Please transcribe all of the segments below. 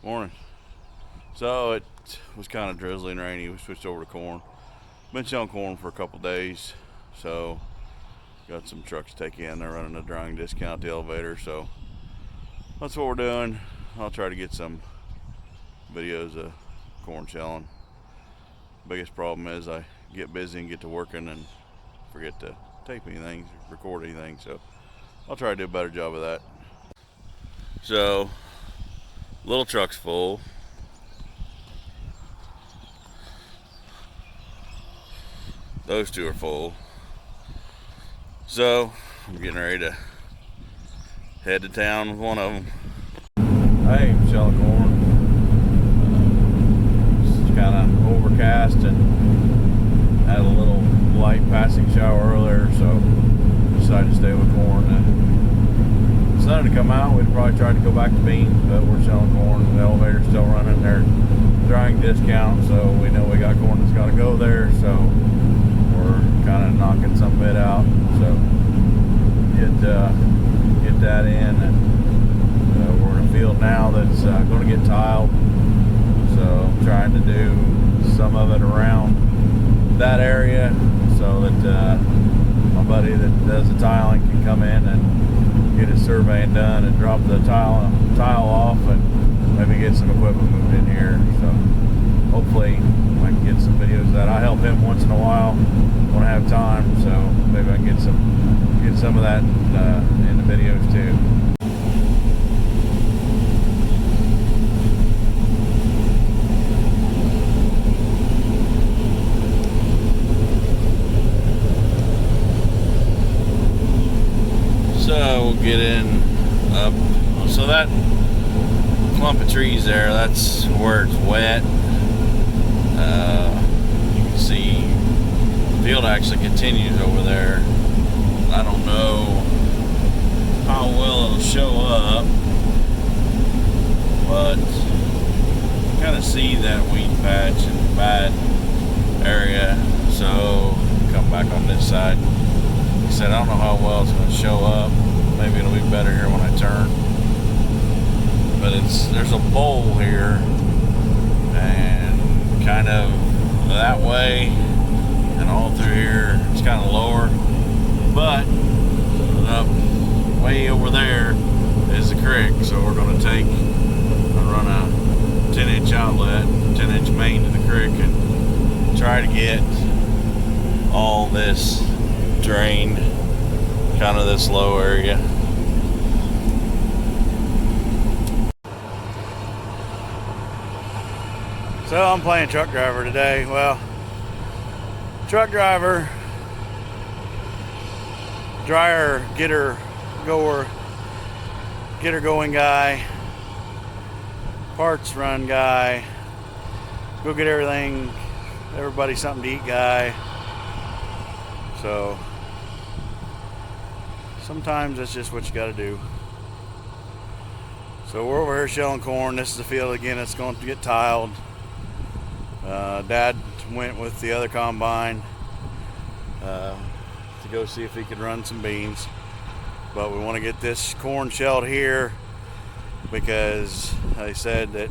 Morning. So it was kind of drizzly and rainy. We switched over to corn. Been selling corn for a couple days, so got some trucks to take in. They're running a drying discount at the elevator, so that's what we're doing. I'll try to get some videos of corn shelling. Biggest problem is I get busy and get to working and forget to tape anything, record anything, so I'll try to do a better job of that. So little truck's full. Those two are full. So I'm getting ready to head to town with one of them. Hey, shelling corn. It's kind of overcast and had a little light passing shower earlier, so decided to stay with corn. And sun to come out, we'd probably try to go back to beans, but we're selling corn. The elevator's still running their drying discount, so we know we got corn that's got to go there. So we're kind of knocking some bit out, so get that in, and we're in a field now that's going to get tiled, so I'm trying to do some of it around that area so that my buddy that does the tiling can come in and get his surveying done and drop the tile off and maybe get some equipment moved in here. So hopefully I can get some videos of that. I help him once in a while when I have time, so maybe I can get some of that in the videos too. So we'll get in up. So that clump of trees there, that's where it's wet. You can see the field actually continues over there. I don't know how well it'll show up, but you kind of see that weed patch in the bad area. So come back on this side. Like I said, I don't know how well it's going to show up. Maybe it'll be better here when I turn. But there's a bowl here, and kind of that way and all through here it's kind of lower, but up way over there is the creek. So we're going to take and run a 10-inch outlet, 10-inch main to the creek, and try to get all this drained, kind of this low area. So I'm playing truck driver today. Well, truck driver, dryer, getter, goer, getter going guy, parts run guy, go get everything, everybody something to eat guy. So sometimes that's just what you got to do. So we're over here shelling corn. This is the field again that's going to get tiled. Dad went with the other combine to go see if he could run some beans, but we want to get this corn shelled here because they said that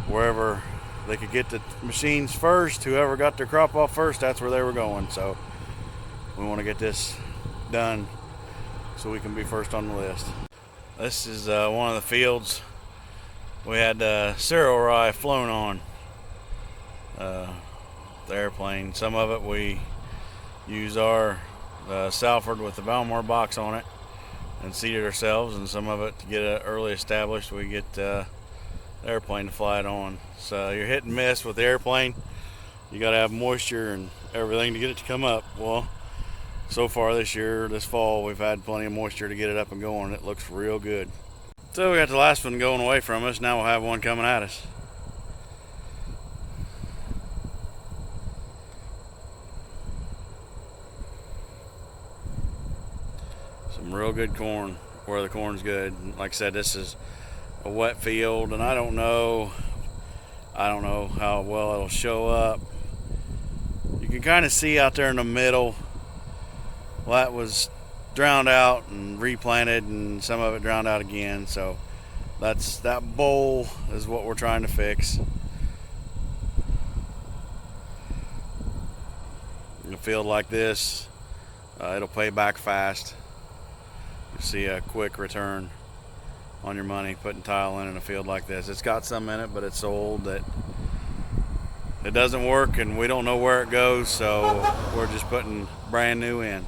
wherever they could get the machines first, whoever got their crop off first, that's where they were going. So we want to get this done so we can be first on the list. This is one of the fields we had cereal rye flown on. The airplane. Some of it we use our Salford with the Valmore box on it and seed it ourselves, and some of it to get it early established we get the airplane to fly it on. So you're hit and miss with the airplane. You got to have moisture and everything to get it to come up. Well, so far this year, this fall, we've had plenty of moisture to get it up and going. It looks real good. So we got the last one going away from us. Now we'll have one coming at us. Some real good corn where the corn's good. Like I said, this is a wet field, and I don't know how well it'll show up. You can kind of see out there in the middle, well, that was drowned out and replanted, and some of it drowned out again. So that bowl is what we're trying to fix. In a field like this, it'll pay back fast. You see a quick return on your money putting tile in a field like this. It's got some in it, but it's so old that it doesn't work, and we don't know where it goes, so we're just putting brand new in.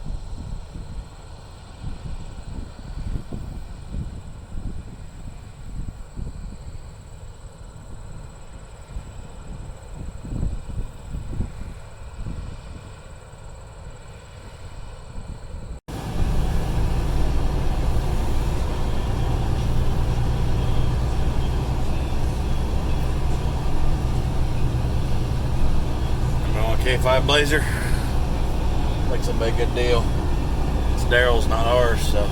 K5 Blazer. Thinks it'll be a good deal. It's Daryl's, not ours, so.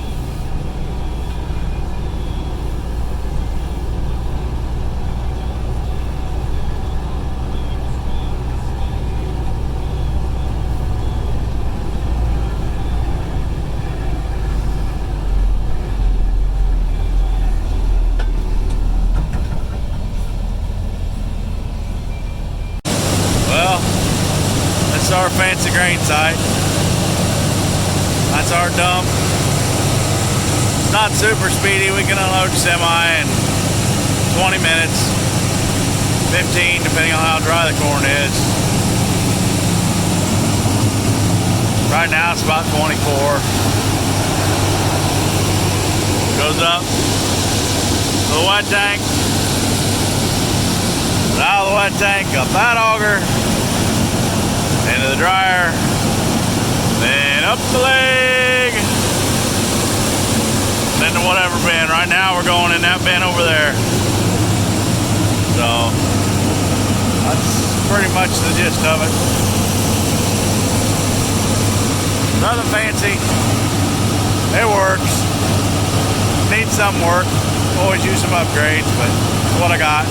Our fancy grain site. That's our dump. It's not super speedy. We can unload a semi in 20 minutes, 15 depending on how dry the corn is. Right now it's about 24. Goes up to the wet tank, out of the wet tank, up that auger, into the dryer, then up the leg, then to whatever bin. Right now we're going in that bin over there. So that's pretty much the gist of it. Nothing fancy. It works. Needs some work. Always use some upgrades, but it's what I got.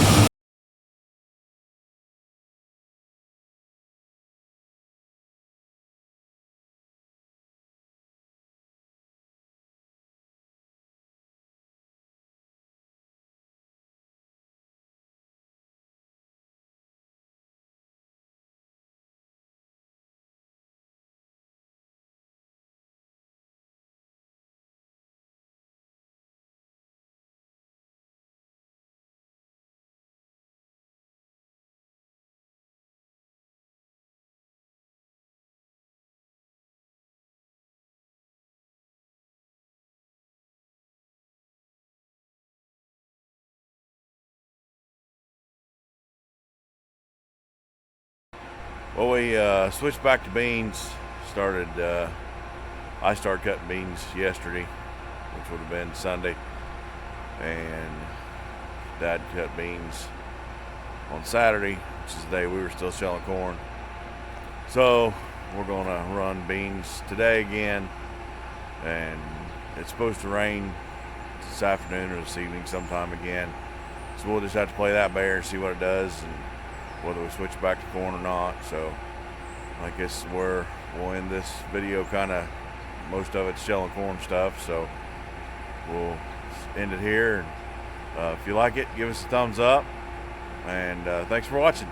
Well, we switched back to beans. I started cutting beans yesterday, which would have been Sunday, and Dad cut beans on Saturday, which is the day we were still shelling corn. So we're gonna run beans today again, and it's supposed to rain this afternoon or this evening sometime again. So we'll just have to play that by ear and see what it does, and whether we switch back to corn or not. So I guess we'll end this video most of it's shelling corn stuff, so we'll end it here. If you like it, give us a thumbs up, and thanks for watching.